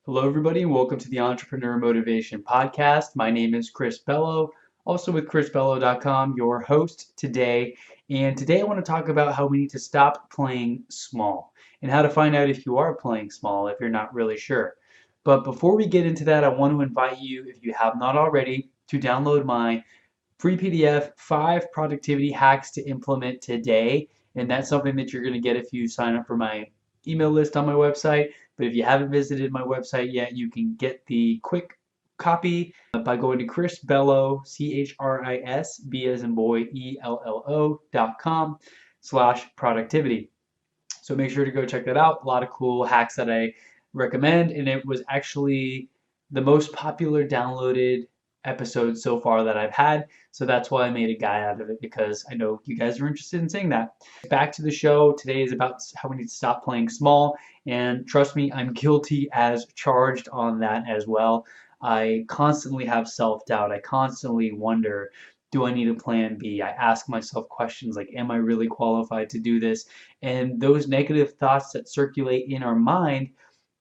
Hello, everybody, and welcome to the Entrepreneur Motivation Podcast. My name is Chris Bello, also with chrisbello.com, your host today. And today I want to talk about how we need to stop playing small and how to find out if you are playing small if you're not really sure. But before we get into that, I want to invite you, if you have not already, to download my free PDF, 5 productivity hacks to implement today. And that's something that you're going to get if you sign up for my email list on my website. But if you haven't visited my website yet, you can get the quick copy by going to Chris Bello, CHRIS, B as in boy, ELLO.com/productivity. So make sure to go check that out. A lot of cool hacks that I recommend, and it was actually the most popular downloaded episode so far that I've had. So that's why I made a guide out of it because I know you guys are interested in seeing that. Back to the show. Today is about how we need to stop playing small. And trust me, I'm guilty as charged on that as well. I constantly have self doubt. I constantly wonder, do I need a plan B? I ask myself questions like, am I really qualified to do this? And those negative thoughts that circulate in our mind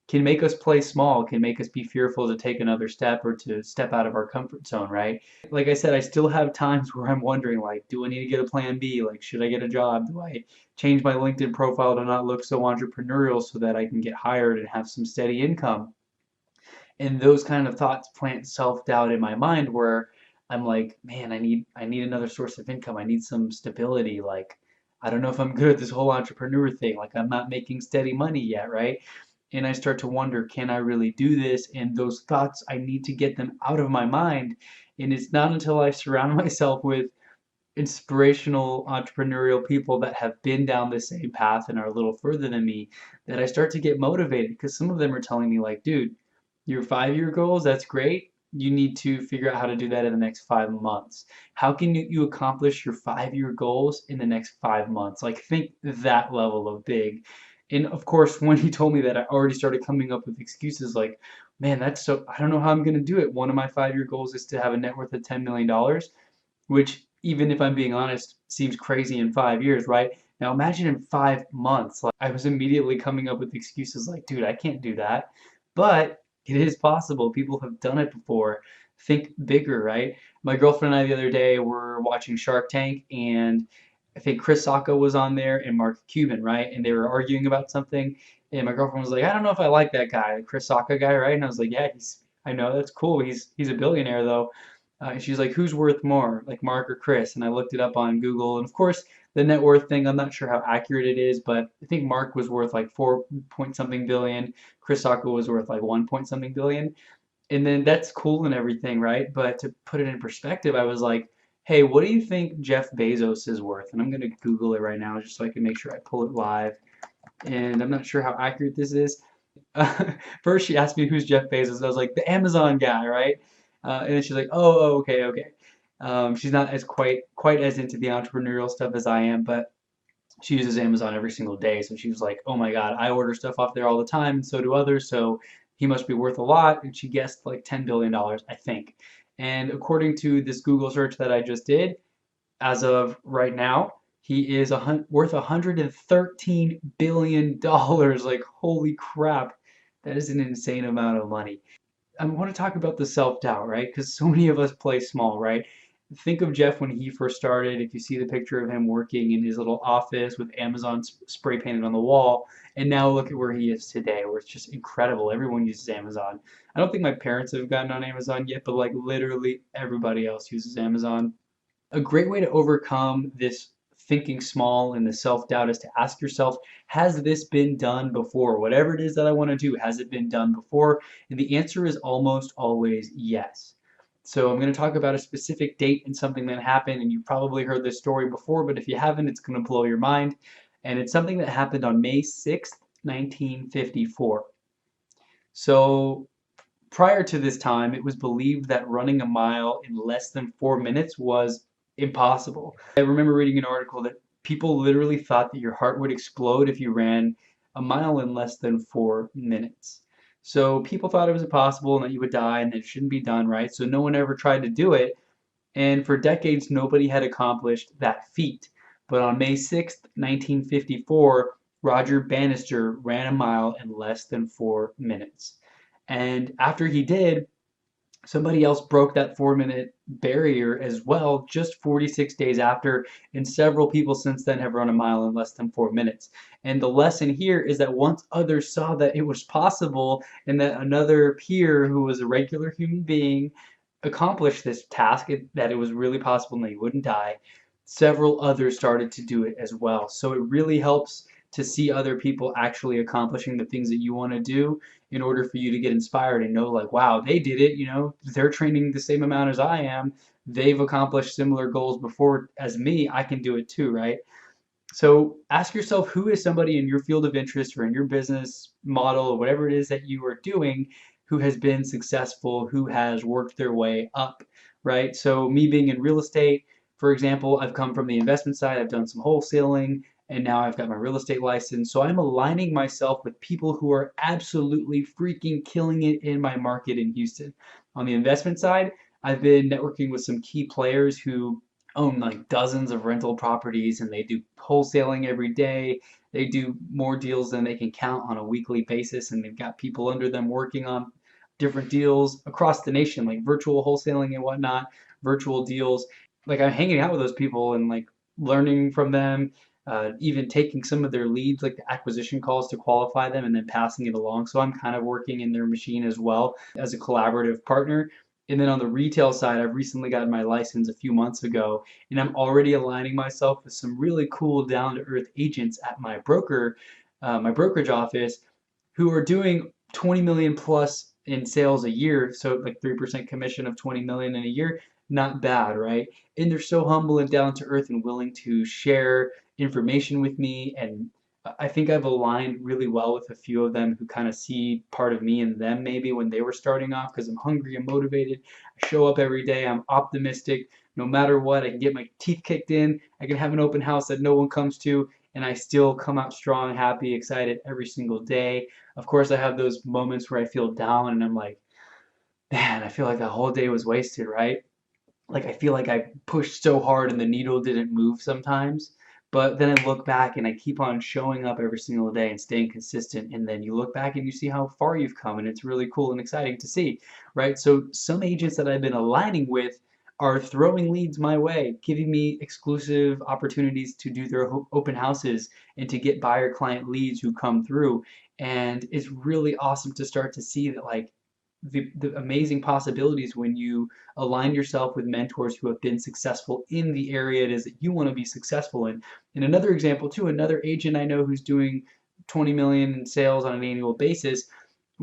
can make us play small, can make us be fearful to take another step or to step out of our comfort zone, right? Like I said, I still have times where I'm wondering, like, do I need to get a plan B? Like, should I get a job? Do I change my LinkedIn profile to not look so entrepreneurial so that I can get hired and have some steady income? And those kind of thoughts plant self-doubt in my mind where I'm like, man, I need another source of income. I need some stability. Like, I don't know if I'm good at this whole entrepreneur thing. Like, I'm not making steady money yet, right? And I start to wonder, can I really do this? And those thoughts, I need to get them out of my mind. And it's not until I surround myself with inspirational entrepreneurial people that have been down the same path and are a little further than me that I start to get motivated because some of them are telling me like, dude, your 5 year goals, that's great. You need to figure out how to do that in the next 5 months. How can you accomplish your 5 year goals in the next 5 months? Like think that level of big. And of course, when he told me that, I already started coming up with excuses like, man, that's so, I don't know how I'm going to do it. One of my 5 year goals is to have a net worth of $10 million, which, even if I'm being honest, seems crazy in 5 years, right? Now imagine in 5 months. Like I was immediately coming up with excuses like, dude, I can't do that. But it is possible. People have done it before. Think bigger, right? My girlfriend and I the other day were watching Shark Tank, and I think Chris Sacco was on there and Mark Cuban, right? And they were arguing about something. And my girlfriend was like, I don't know if I like that guy, the Chris Sacco guy, right? And I was like, yeah, I know that's cool. He's a billionaire though. And she's like, who's worth more, like Mark or Chris? And I looked it up on Google. And of course, the net worth thing, I'm not sure how accurate it is, but I think Mark was worth like 4 point something billion. Chris Sacco was worth like 1 point something billion. And then that's cool and everything, right? But to put it in perspective, I was like, hey, what do you think Jeff Bezos is worth? And I'm going to Google it right now just so I can make sure I pull it live. And I'm not sure how accurate this is. First, she asked me who's Jeff Bezos. I was like, the Amazon guy, right? And then she's like, oh, okay, okay. She's not as quite as into the entrepreneurial stuff as I am, but she uses Amazon every single day. So she was like, oh my God, I order stuff off there all the time, and so do others. So he must be worth a lot. And she guessed like $10 billion, I think. And according to this Google search that I just did, as of right now, he is worth $113 billion. Like, holy crap. That is an insane amount of money. I want to talk about the self-doubt, right? Because so many of us play small, right? Think of Jeff when he first started. If you see the picture of him working in his little office with Amazon spray painted on the wall, and now look at where he is today, where it's just incredible. Everyone uses Amazon. I don't think my parents have gotten on Amazon yet, but like literally everybody else uses Amazon. A great way to overcome this thinking small and the self-doubt is to ask yourself, has this been done before? Whatever it is that I want to do, has it been done before? And the answer is almost always yes. So I'm going to talk about a specific date and something that happened, and you've probably heard this story before, but if you haven't, it's going to blow your mind. And it's something that happened on May 6th, 1954. So prior to this time, it was believed that running a mile in less than 4 minutes was impossible. I remember reading an article that people literally thought that your heart would explode if you ran a mile in less than 4 minutes. So people thought it was impossible and that you would die and that it shouldn't be done, right? So no one ever tried to do it. And for decades, nobody had accomplished that feat. But on May 6th, 1954, Roger Bannister ran a mile in less than 4 minutes. And after he did, somebody else broke that 4 minute barrier as well, just 46 days after, and several people since then have run a mile in less than 4 minutes. And the lesson here is that once others saw that it was possible and that another peer who was a regular human being accomplished this task, that it was really possible and that you wouldn't die, several others started to do it as well. So it really helps to see other people actually accomplishing the things that you want to do in order for you to get inspired and know, like, wow, they did it, they're training the same amount as I am. They've accomplished similar goals before as me. I can do it too, right? So ask yourself, who is somebody in your field of interest or in your business model or whatever it is that you are doing who has been successful, who has worked their way up, right? So me being in real estate, for example, I've come from the investment side, I've done some wholesaling, and now I've got my real estate license. So I'm aligning myself with people who are absolutely freaking killing it in my market in Houston. On the investment side, I've been networking with some key players who own like dozens of rental properties and they do wholesaling every day. They do more deals than they can count on a weekly basis, and they've got people under them working on different deals across the nation, like virtual wholesaling and whatnot, virtual deals. Like I'm hanging out with those people and like learning from them, even taking some of their leads, like the acquisition calls to qualify them and then passing it along. So I'm kind of working in their machine as well as a collaborative partner. And then on the retail side, I've recently gotten my license a few months ago, and I'm already aligning myself with some really cool down-to-earth agents at my brokerage office, who are doing 20 million plus in sales a year. So like 3% commission of 20 million in a year, not bad, right? And they're so humble and down to earth and willing to share information with me. And I think I've aligned really well with a few of them who kind of see part of me in them maybe when they were starting off, because I'm hungry and motivated. I show up every day. I'm optimistic. No matter what, I can get my teeth kicked in. I can have an open house that no one comes to, and I still come out strong, happy, excited every single day. Of course, I have those moments where I feel down and I'm like, man, I feel like the whole day was wasted, right? Like I feel like I pushed so hard and the needle didn't move sometimes. But then I look back and I keep on showing up every single day and staying consistent. And then you look back and you see how far you've come, and it's really cool and exciting to see, right? So some agents that I've been aligning with are throwing leads my way, giving me exclusive opportunities to do their open houses and to get buyer client leads who come through. And it's really awesome to start to see that, like, the amazing possibilities when you align yourself with mentors who have been successful in the area it is that you want to be successful in. And another example too, another agent I know who's doing 20 million in sales on an annual basis,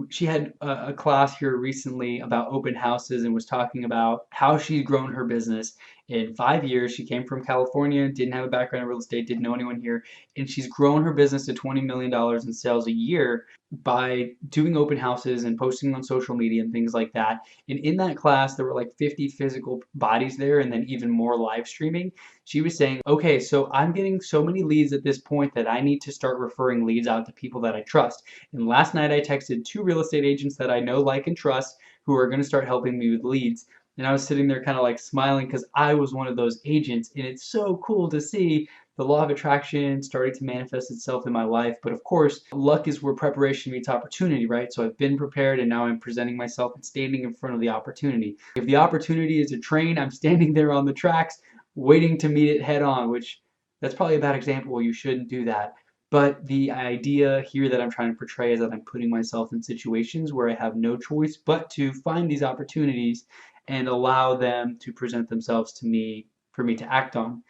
she had a class here recently about open houses and was talking about how she's grown her business in 5 years. She came from California, didn't have a background in real estate, didn't know anyone here, and she's grown her business to $20 million in sales a year by doing open houses and posting on social media and things like that. And in that class, there were like 50 physical bodies there and then even more live streaming. She was saying, okay, so I'm getting so many leads at this point that I need to start referring leads out to people that I trust. And last night I texted 2 real estate agents that I know, like, and trust who are going to start helping me with leads. And I was sitting there kind of like smiling because I was one of those agents. And it's so cool to see the law of attraction starting to manifest itself in my life. But of course, luck is where preparation meets opportunity, right? So I've been prepared and now I'm presenting myself and standing in front of the opportunity. If the opportunity is a train, I'm standing there on the tracks waiting to meet it head on, which that's probably a bad example. You shouldn't do that. But the idea here that I'm trying to portray is that I'm putting myself in situations where I have no choice but to find these opportunities and allow them to present themselves to me for me to act on.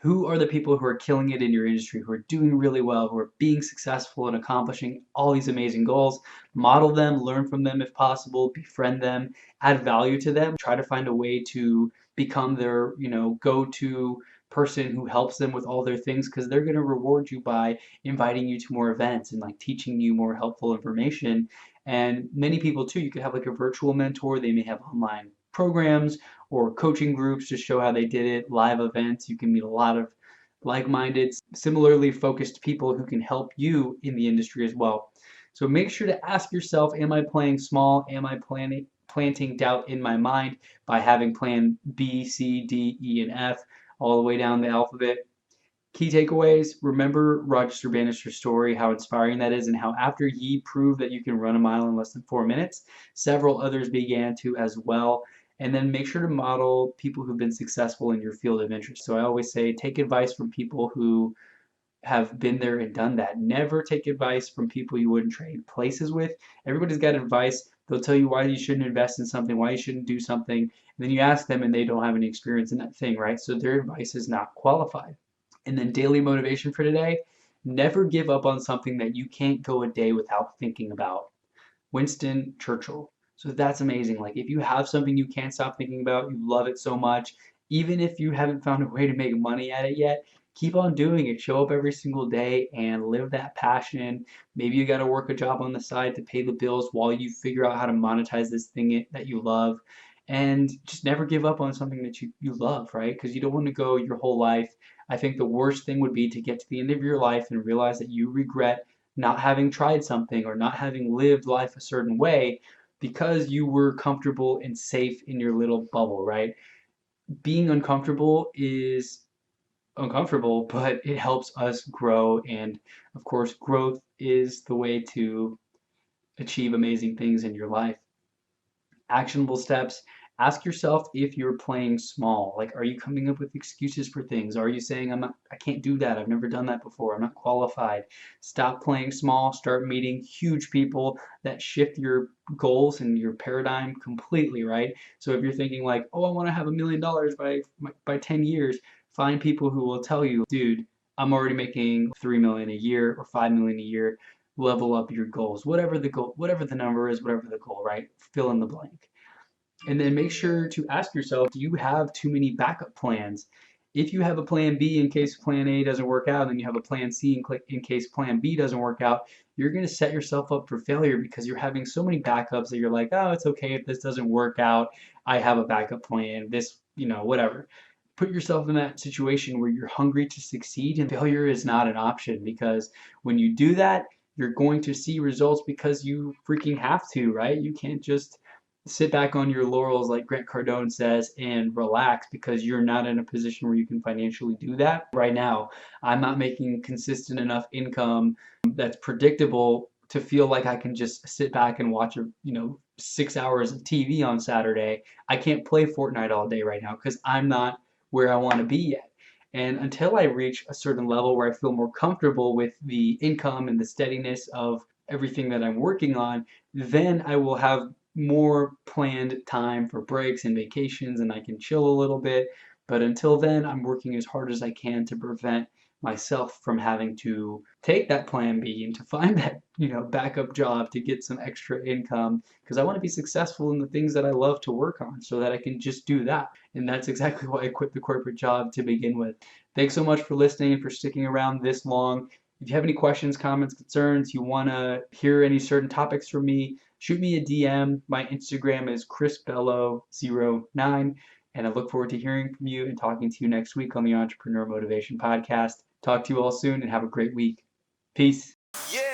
Who are the people who are killing it in your industry, who are doing really well, who are being successful and accomplishing all these amazing goals? Model them, learn from them if possible, befriend them, add value to them, try to find a way to become their, go-to person who helps them with all their things, because they're going to reward you by inviting you to more events and like teaching you more helpful information. And many people too, you could have like a virtual mentor. They may have online programs or coaching groups to show how they did it, live events. You can meet a lot of like-minded, similarly focused people who can help you in the industry as well. So make sure to ask yourself, am I playing small? Am I planting doubt in my mind by having plan B, C, D, E, and F all the way down the alphabet? Key takeaways: remember Roger Bannister's story, how inspiring that is, and how after he proved that you can run a mile in less than 4 minutes, several others began to as well. And then make sure to model people who've been successful in your field of interest. So I always say take advice from people who have been there and done that. Never take advice from people you wouldn't trade places with. Everybody's got advice. They'll tell you why you shouldn't invest in something, why you shouldn't do something, and then you ask them and they don't have any experience in that thing, right? So their advice is not qualified. And then daily motivation for today: never give up on something that you can't go a day without thinking about. Winston Churchill. So that's amazing. Like if you have something you can't stop thinking about, you love it so much, even if you haven't found a way to make money at it yet, keep on doing it. Show up every single day and live that passion. Maybe you got to work a job on the side to pay the bills while you figure out how to monetize this thing that you love. And just never give up on something that you love, right? Because you don't want to go your whole life. I think the worst thing would be to get to the end of your life and realize that you regret not having tried something or not having lived life a certain way because you were comfortable and safe in your little bubble, right? Being uncomfortable is uncomfortable, but it helps us grow. And of course, growth is the way to achieve amazing things in your life. Actionable steps: ask yourself if you're playing small. Like, are you coming up with excuses for things? Are you saying, I can't do that. I've never done that before. I'm not qualified. Stop playing small. Start meeting huge people that shift your goals and your paradigm completely, right? So if you're thinking like, oh, I want to have $1 million by 10 years, find people who will tell you, dude, I'm already making 3 million a year or 5 million a year. Level up your goals. Whatever the goal, whatever the number is, whatever the goal, right? Fill in the blank. And then make sure to ask yourself, do you have too many backup plans? If you have a plan B in case plan A doesn't work out, and then you have a plan C in case plan B doesn't work out, you're going to set yourself up for failure because you're having so many backups that you're like, oh, it's okay if this doesn't work out. I have a backup plan. This, whatever. Put yourself in that situation where you're hungry to succeed, and failure is not an option, because when you do that, you're going to see results because you freaking have to, right? You can't just sit back on your laurels, like Grant Cardone says, and relax, because you're not in a position where you can financially do that right now. I'm not making consistent enough income that's predictable to feel like I can just sit back and watch 6 hours of TV on Saturday. I can't play Fortnite all day right now because I'm not where I want to be yet. And until I reach a certain level where I feel more comfortable with the income and the steadiness of everything that I'm working on, then I will have more planned time for breaks and vacations and I can chill a little bit. But until then, I'm working as hard as I can to prevent myself from having to take that plan B and to find that, backup job to get some extra income, because I want to be successful in the things that I love to work on so that I can just do that. And that's exactly why I quit the corporate job to begin with. Thanks so much for listening and for sticking around this long. If you have any questions, comments, concerns, you want to hear any certain topics from me, shoot me a DM. My Instagram is chrisbello09, and I look forward to hearing from you and talking to you next week on the Entrepreneur Motivation Podcast. Talk to you all soon and have a great week. Peace. Yeah.